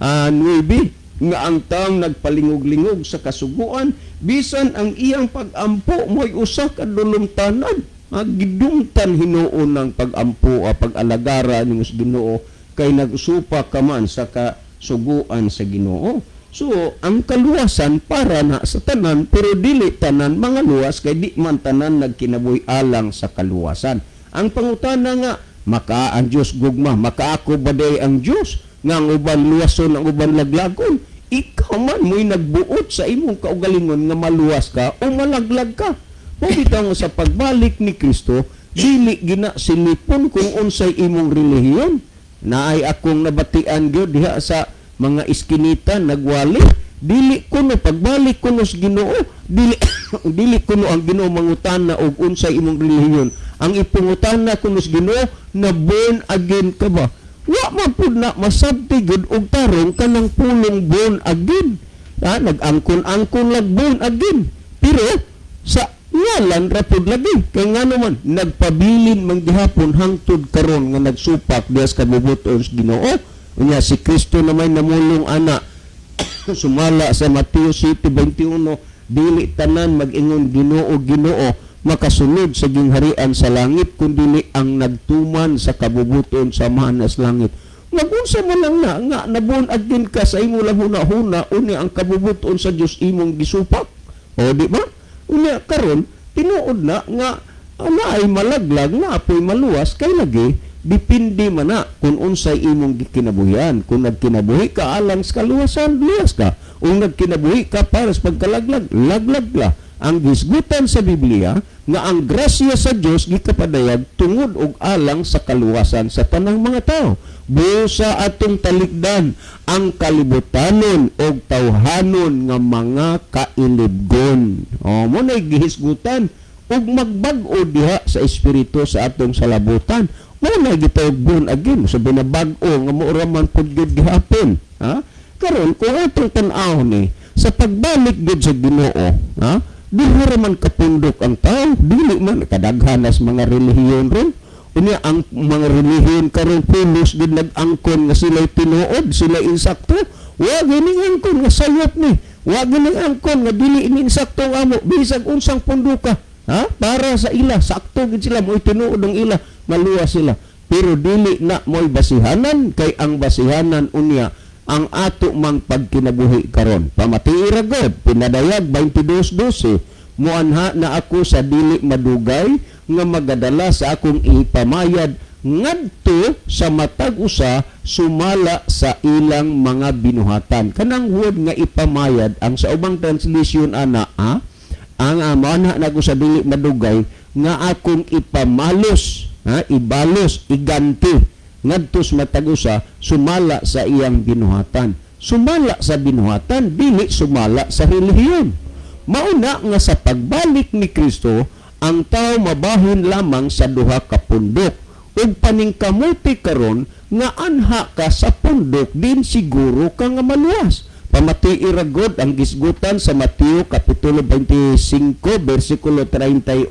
nga ang taong nagpalingog-lingog sa kasuguan bisan ang iyang pag-ampo mo'y usa ka dulumtanan. Gidungtan hinuon ng pag-ampo pag-alagara ning Ginoo kay nagsupa ka man sa kasuguan sa Ginoo. So ang kaluwasan para na sa tanan, pero dili tanan mga luwas kay di man tanan nagkinabuhi alang sa kaluwasan. Ang pangutana nga, maka ang Diyos gugma, makaako ba day ang Diyos nga ang uban luwason, ang uban laglagon? Ikaw man mo'y nagbuot sa imong kaugalingon nga maluwas ka o malaglag ka. Pabitaw sa pagbalik ni Kristo, dili gina silipon kung unsay imong relihiyon. Naay akong nabatian gyud diha sa mga iskinita nagwali. Dili kuno pagbalik kuno sa Ginoo, dili kuno ang Ginoo mangutana og unsay imong relihiyon. Ang ipungutana kuno sa Ginoo na born again ka ba? Wa man pud na masabti gud og tarong kanang pulong born again. Nag-angkon-angkon lang born again. Pero sa ngalan ra pud lagi kay ngano man nagpabilin man gihapon hangtod karon nga nagsupak diha sa kabubuton sa Ginoo. Unya si Kristo na may namulong ana sumala sa Mateo 7:21, dili tanan mag-ingon Ginoo Ginoo makasunod sa gingharian sa langit kundi ang nagtuman sa kabubuton sa manas langit. Nagunsa man lang na nga nabunag din ka sa imo lang huna-huna uni ang kabubuton sa Dios imong gisupak. O di ba? Unya karon tinuod na nga ay malaglag na apoy maluwas kay lagi dipindi man na kung unsay imong gikinabuhian. Kung nagkinabuhi ka alang sa kaluwasan, luwas ka. Kung nagkinabuhi ka para sa pagkalaglag, laglag la. Ang gisgutan sa Biblia nga ang grasya sa Dios gikapadayag tungod og alang sa kaluwasan sa tanang mga tao. Busa atong talikdan ang kalibutanon og tawhanon nga mga kailibgon. O mo nay gihisgutan ug magbag-o diha sa espiritu sa atong salabutan. Mo na gitawag born again sa binabag-o nga moora man pud gid gihapon. Ha? Karon kung atong tan-aw ni sa pagbalik gid sa Ginoo, ha? Dili man kapundok ang tao, dili man kadaghanas mga relihiyon ron. Unya ang mga relihiyon karon pulos gid nag-angkon nga sila'y tinuod, sila'y insakto. Wa gini angkon nga sayop ni. Wa gini angkon nga dili ini insakto amo bisag unsang punduka. Ha? Para sa ila, sakto gid sila mo'y tinuod ang ila, maluwas sila. Pero dili na mo'y basihanan kay ang basihanan unya ang ato mang pagkinabuhi karon. Pamatii ra gud pinadayag 22:12 muanha na ako sa dili madugay nga magadala sa akong ipamayad ngadto sa matag usa sumala sa ilang mga binuhatan. Kanang word nga ipamayad ang sa ubang translation ana ang muanha na ako sa dili madugay nga akong ipamalos, ibalos, iganti ngadto sa matag usa sumala sa iyang binuhatan. Sumala sa binuhatan dili sumala sa relihiyon. Mauna nga sa pagbalik ni Kristo ang tao mabahin lamang sa duha ka pundok ug paningkamuti karon nga anha ka sa pundok din siguro ka nga maluwas. Pamatii ra gud ang gisgutan sa Mateo kapitulo 25 bersikulo 31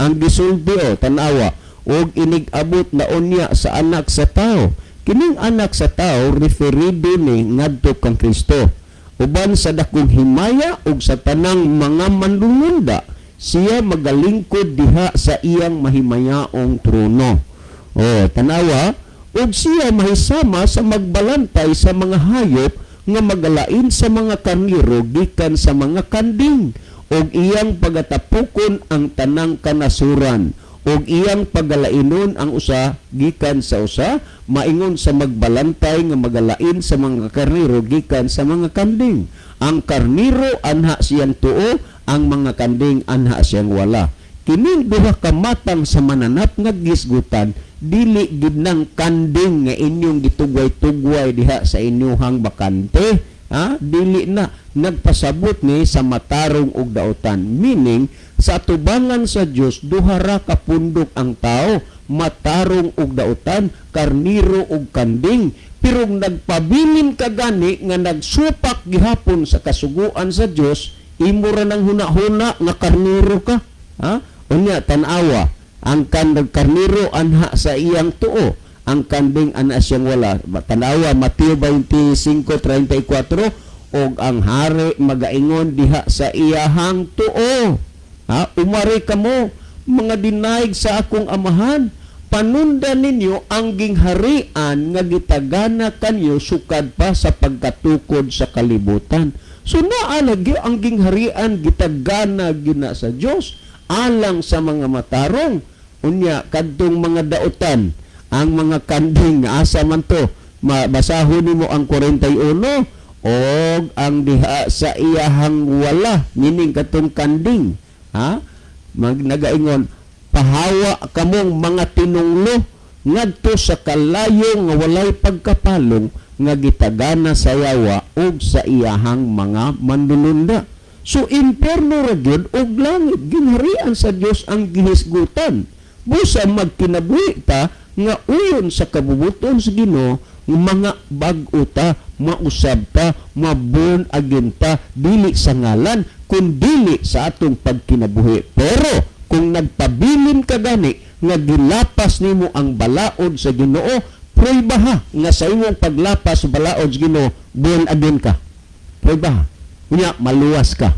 ang gisulti tanawa og inigabot na unya sa anak sa tao. Kining anak sa tao referido ni ngadto kang Kristo. Uban sa dakong himaya ug sa tanang mga manlungunda, siya magalingkod diha sa iyang mahimayaong trono. Tanawa, ug siya mahisama sa magbalantay sa mga hayop nga magalain sa mga karniro gikan sa mga kanding ug iyang pagatapukon ang tanang kanasuran. Og iyang pagalainon ang usa gikan sa usa, maingon sa magbalantay nga magalain sa mga karniro gikan sa mga kanding. Ang karniro anha siyang tuo, ang mga kanding anha siyang wala. Kining duha ka matang sa mananap nga gisgutan, dili gid nang kanding nga inyong gitugway-tugway diha sa inyuhang bakante. Dili na nagpasabot ni sa matarong og dautan, meaning sa atubangan sa Dios duha ra ka pundok ang tao, matarong og dautan, karniro og kanding. Pero nagpabilin ka gani nga nagsupak gihapon sa kasuguan sa Dios, imo ra nang huna-huna nga karniro ka. Unya tan-awa ang karniro anha sa iyang tuo, ang kanding ana siyang wala. Tanawa Mateo 25:34 og ang hari magaingon diha sa iyahang tuo. Umari kamo mga dinaig sa akong amahan, panundan ninyo ang gingharian nga gitagana kanyo sukad pa sa pagkatukod sa kalibutan. So naalagyo ang gingharian gitagana gina sa Dios alang sa mga matarong. Unya kadtong mga dautan, ang mga kanding asa man to, basahon nimo ang 41 og ang diha sa iyahang wala, meaning katong kanding. Nagaingon, pahawa kamong mga tinunglo ngadto sa kalayo nga walay pagkapalong nga gitagana sa yawa og sa iyahang mga manlulunda. So impierno ra gyud og langit, ginharian sa Dios ang gihisgutan. Busa magkinabuhi ta nga uyon sa kabubuton sa Ginoo, mga bag-o ta, mausab ta, maborn again ta, dili sa ngalan kun dili sa atong pagkinabuhi. Pero kung nagpabilin ka gani nga gilapas nimo ang balaod sa Ginoo, prueba nga sa imong paglapas sa balaod sa Ginoo, born again ka. Prueba. Unya maluwas ka.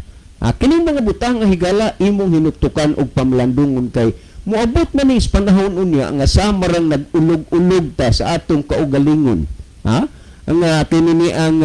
Kining mga butang nga higala imong hinutukan og pamlandungon kay Muabot man ni sa panahon unya nga samarang nag-ulog-ulog ta sa atong kaugalingon. Ha? Ang kinini ang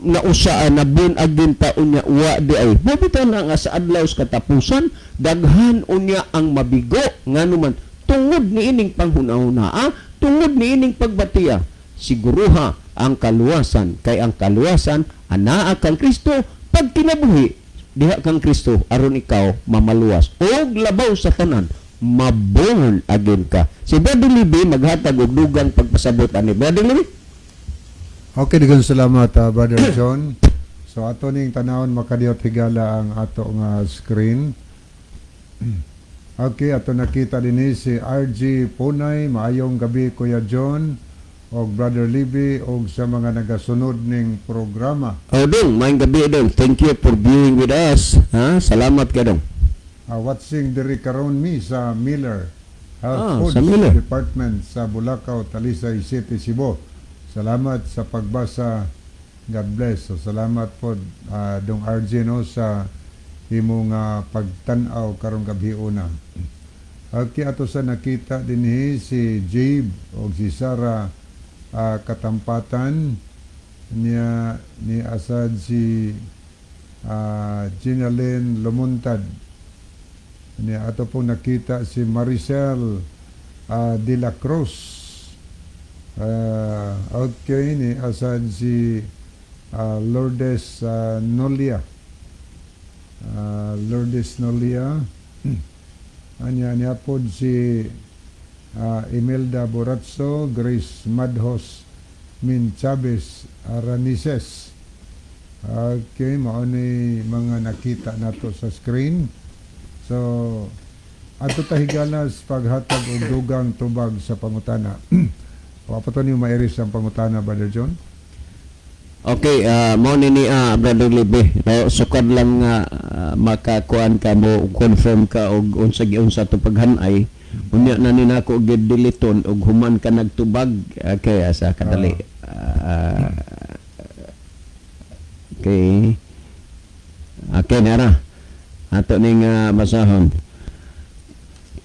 nausaan na bunagin ta unya wa di ay. Mabitaw na nga sa adlaw sa katapusan, daghan unya ang mabigo nganuman tungod ni ining panghuna-huna, tungod ni ining pagbatiya. Siguruha ang kaluwasan kay ang kaluwasan anaa kang Kristo pag kinabuhi diha kang Kristo aron ikaw mamaluwas og labaw sa tanan maborn again ka. Si Brother Libby maghatag og dugang pagpasabot ani Brother Libby. Okay, daghang salamat Brother John. So ato ning tanawon makadiyot higala ang ato nga screen. Okay, ato nakita dinhi si RG Punay. Maayong gabi Kuya John og Brother Libby og sa mga nagasunod ning programa. Dong, maayong gabi dong. Thank you for being with us. Ha? Salamat ka dong. Watching diri karon mi sa Miller Health Foods sa Miller Department sa Bulacau, Talisay City, Cebu. Salamat sa pagbasa. God bless. So, salamat po dong RG no sa imong pagtan-aw karong gabi una. Okay, ato sa nakita dinhi si Jabe o si Sarah Katampatan niya ni asad si Ginalyn Lumuntad. Niya ato pong nakita si Maricel de la Cruz. Okay, ni asad si Lourdes Nolia. Lourdes Nolia. Niya po si Imelda Boratso, Grace Madhos, Min Chavez Aranises. Okay, mao ni mga nakita nato sa screen. So, ato tahigala sa paghatag og dugang tubag sa pangutana. O ato niyo mairis ang pangutana, Brother John? Okay, mo ni Brother Libby. Sukad lang nga makakuan ka mo, confirm ka og unsa giunsa to paghanay. Unya na ni nako gid diliton og human ka nagtubag kay asa kadali. Okay. Okay nara. Ato ning basahon.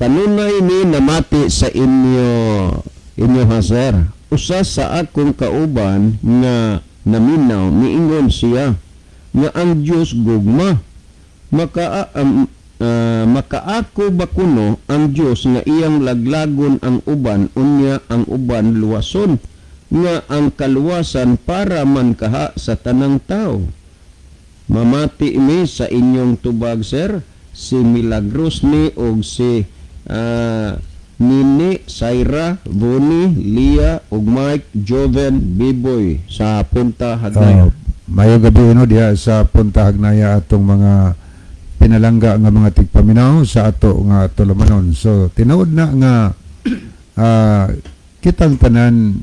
Kanunay ni namati sa inyo haser. Usa sa akong kauban nga naminaw niingon siya nga ang Dios gugma makaako ba kuno ang Dios nga iyang laglagon ang uban unya ang uban luwason nga ang kaluwasan para man kaha sa tanang tao. Mamati mi sa inyong tubag sir si Milagros ni og si Nini, Saira, Bonnie, Lia, ug Mike, Joven, Biboy sa Punta Hagnaya. Mayo gabi no diha sa Punta Hagnaya atong mga pinalangga nga mga tigpaminaw sa ato nga tulumanon. So tinuod na nga kitang tanan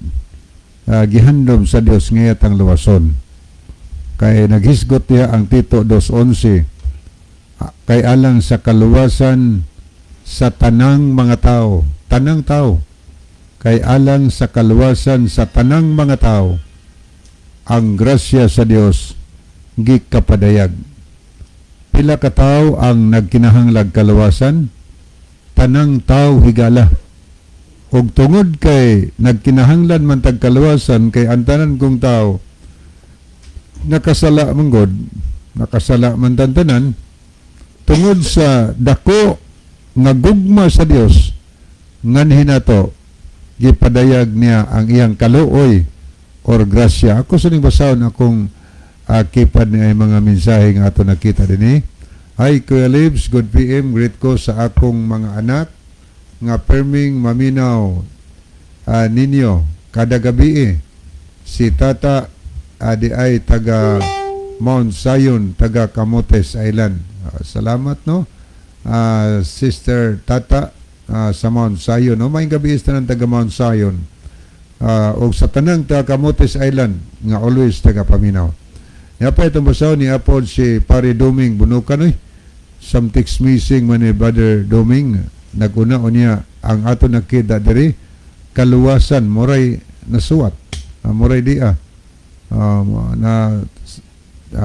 gihandom sa Dios nga atang luwason. Kay naghisgot diha ang Tito 2:11 kay alang sa kaluwasan sa tanang mga tao, kay alang sa kaluwasan sa tanang mga tao, ang grasya sa Dios gikapadayag. Pila ka tao ang nagkinahanglag kaluwasan? Tanang tao higala. Og tungod kay nagkinahanglan man tag kaluwasan kay ang tanan kong tao nakasala man tanan tungod sa dako nga gugma sa Dios nganhin nato gipadayag niya ang iyang kaluoy or grasya. Ako sa ning basahon akong kipad ni ay mga mensahe nga ato nakita dinhi. Hi Kuya Libs, good PM, greet ko sa akong mga anak nga perming maminaw ninyo kada gabi si Tata di ay taga Mount Zion, taga Camotes Island. Salamat no. Sister Tata sa Mount Zion. No? May gabi is ng taga Mount Zion. O sa tanang taga Camotes Island nga always taga paminaw. Nga pa itong basaw ni Apod si Pare Doming Bunukan. Some text missing man ni Brother Doming. Naguna o niya ang ato nakita diri kaluwasan moray nasuwat. Moray dia na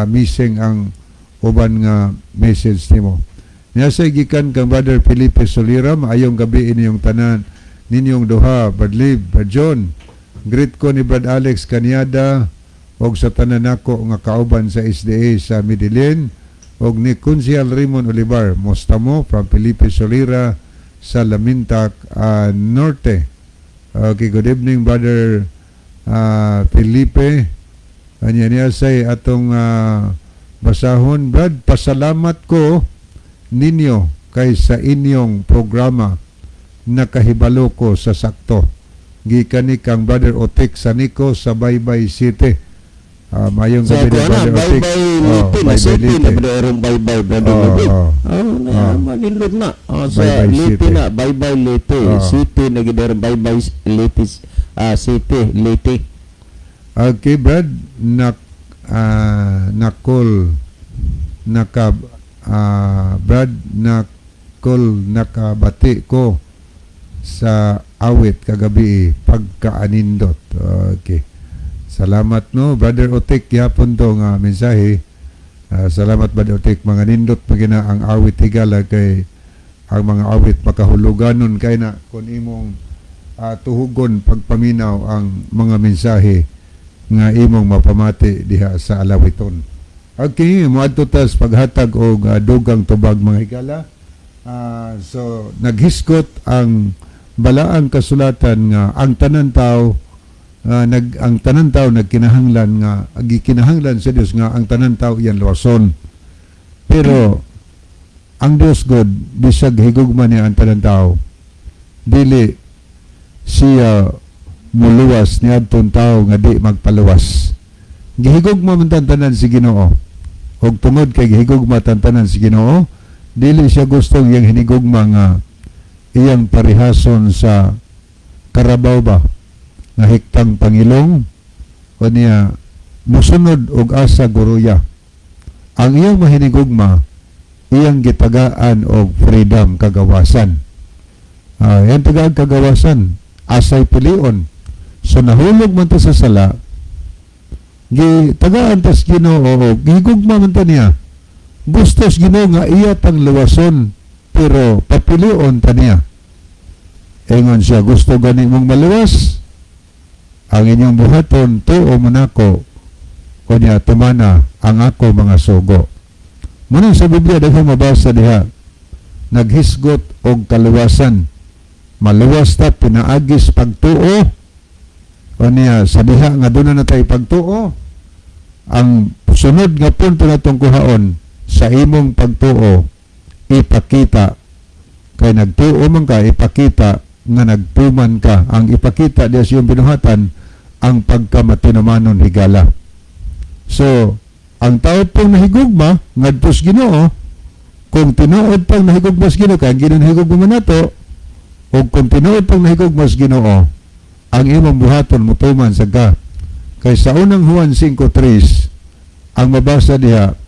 missing ang uban nga message nimo. Niya sa gikan kang Brother Felipe Solira, maayong gabi inyong tanan ninyong duha, Brad Liv, Brad John. Greet ko ni Brad Alex Kanyada og sa tanan nako nga kauban sa SDA sa Midilin og ni Kunsyal Raymond Olivar. Musta mo from Felipe Solira sa Lamintac Norte. Okay, good evening Brother Felipe. Niya say atong basahon, Brad, pasalamat ko ninyo kay sa inyong programa nakahibalo ko sa sakto. Gikan ni kang Brother Otik Sanico sa Baybay City. Mayong Sa gabi ni kuha na, Brother Otik. bye-bye Liti na City na bro, bye-bye brother Liti. Manindot na. Sa Bye-bye Liti City. na, bye-bye Liti. City na gidaron, bye-bye Liti. City, Liti. Okay, Brad, Brad, nakabati ko sa awit kagabi pagkaanindot. Okay. Salamat no, Brother Otik, yapon to nga mensahe. Salamat Brother Otik, mga nindot magina ang awit higala kay ang mga awit makahuluganon kay na kung imong tuhugon pagpaminaw ang mga mensahe nga imong mapamati diha sa alawiton. Okay, moadto tas paghatag og dugang tubag mga higala. So naghiskot ang balaang kasulatan nga ang tanan tao nagkinahanglan nga gikinahanglan sa Dios nga ang tanan tao iyan luwason. Pero ang Dios God bisag higugma niya ang tanan tao, dili siya muluwas niadtong tao nga di magpaluwas. Gihigugma man tanan si Ginoo. Og tungod kay gihigugma tanan si Ginoo, dili siya gustong iyang hinigugma nga iyang parihason sa karabaw ba nga hiktang pangilong o niya musunod og asa guruya. Ang iyang mahinigugma iyang gitagaan og freedom kagawasan. Iyang tagaan kagawasan asay pilion. So nahulog man ta sa sala, gitagaan tas Ginoo, gihigugma man ta niya. Gustos Ginoo nga iya tang luwason, pero papilion ta niya. Ingon siya, gusto gani mong maluwas, ang inyong buhaton tuo man ako, o niya tumana ang ako mga sugo. Munang sa Biblia daghang mabasa diha, naghisgot og kaluwasan, maluwas ta pinaagis pagtuo, o niya sa diha nga doon na tayo pagtuo. Ang sunod nga punto na itong kuhaon, sa imong pagtuo ipakita, kay nagtuo man ka ipakita nga nagtuman ka. Ang ipakita diya siyang binuhatan ang pagkamatinumanon higala. So ang tao pong nahigugma ngadtos Ginoo, kung tinuod pang nahigugma sa Ginoo kay Ginoo nahigugma man nato, o kung tinuod pang nahigugma sa Ginoo, ang imong buhaton mutuman sa ka. Kay sa unang Juan 5:3 ang mabasa diha,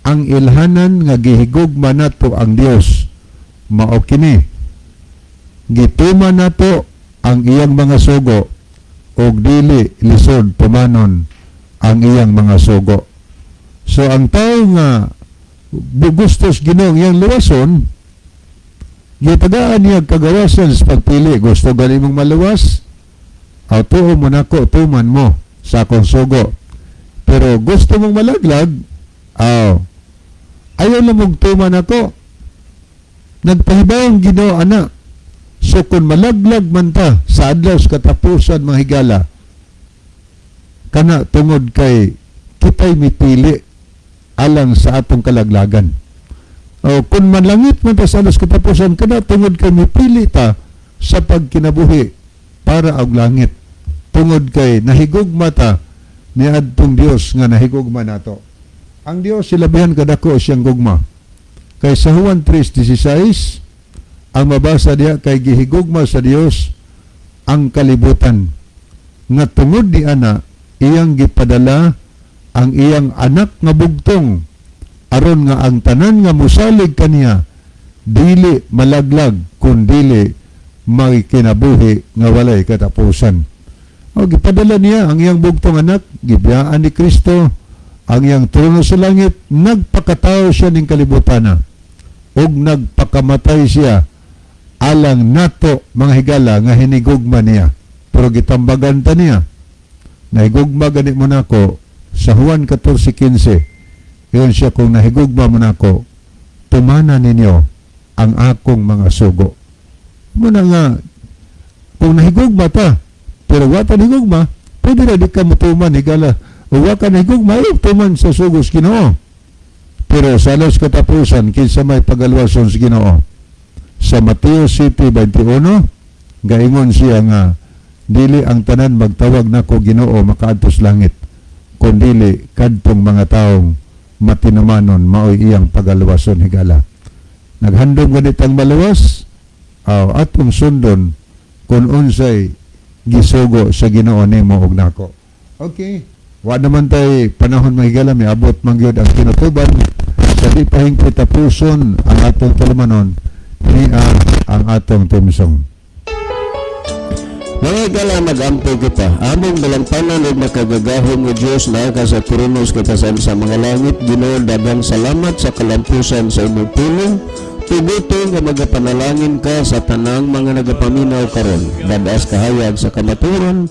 ang ilhanan nga gihigugma nato ang Dios mao kini, gituman nato ang iyang mga sugo og dili lisod tumanon ang iyang mga sugo. So ang tao nga gustos Ginoo iyang luwason, gitagaan niya kagawasan sa pagpili. Gusto gali mong maluwas, tuo mo nako, tuman mo sa akong sugo. Pero gusto mong malaglag, ayaw lang mong tuman ako. Nagpahibawang Ginoo ana. So kung malaglag man ta sa adlaw sa katapusan mga higala, kana tungod kay kita'y mipili alang sa atong kalaglagan. Kung manlangit man ta sa adlaw sa katapusan, kana tungod kay mipili ta sa pagkinabuhi para og langit. Tungod kay nahigugma ta ni adtong Dios nga nahigugma nato. Ang Dios silabihan kadako siyang gugma. Kay sa Juan 3:16 ang mabasa diha, kay gihigugma sa Dios ang kalibutan nga tungod di ana iyang gipadala ang iyang anak nga bugtong aron nga ang tanan nga musalig kaniya dili malaglag kun dili may kinabuhi nga walay katapusan. Gipadala niya ang iyang bugtong anak, gibiyaan ni Kristo ang iyang trono sa langit, nagpakatao siya ning kalibutana ug nagpakamatay siya alang nato mga higala nga hinigugma niya. Pero gitambagan ta niya. Nahigugma gani mo nako sa Juan 14:15. Iyon siya, kung nahigugma mo nako, tumana ninyo ang akong mga sugo. Muna nga, kung nahigugma ta, pero wata nahigugma, pwede na di ka mutuman, higala. O waka nahigugma, tuman sa sugos Ginoo. Pero sa alas katapusan, kinsa may pagalwason sa Ginoo. Sa Mateo 7:21, gaingon siya nga, dili ang tanan magtawag nako Ginoo makaadtos langit, kundili kadtong mga taong matinamanon maoy iyang pagalwason higala. Naghandom ganit ang maluwas, atong sundon kung unsay gisugo sa Ginoo nimo ug nako. Okay, wa naman tay panahon mahigala, may abot man gyud ang tinutuban sa di pahingpit tapuson ang atong tulumanon ni ang atong tumsong. Mga higala, mag-ampay kita. Among balantanan ug makagagahom nga Dios na ka sa tronos katasan sa mga langit. Ginoo, daghang salamat sa kalampusan sa imong pulong. Tuguton nga magapanalangin ka sa tanang mga nagapaminaw karon. Dadas kahayag sa kamaturon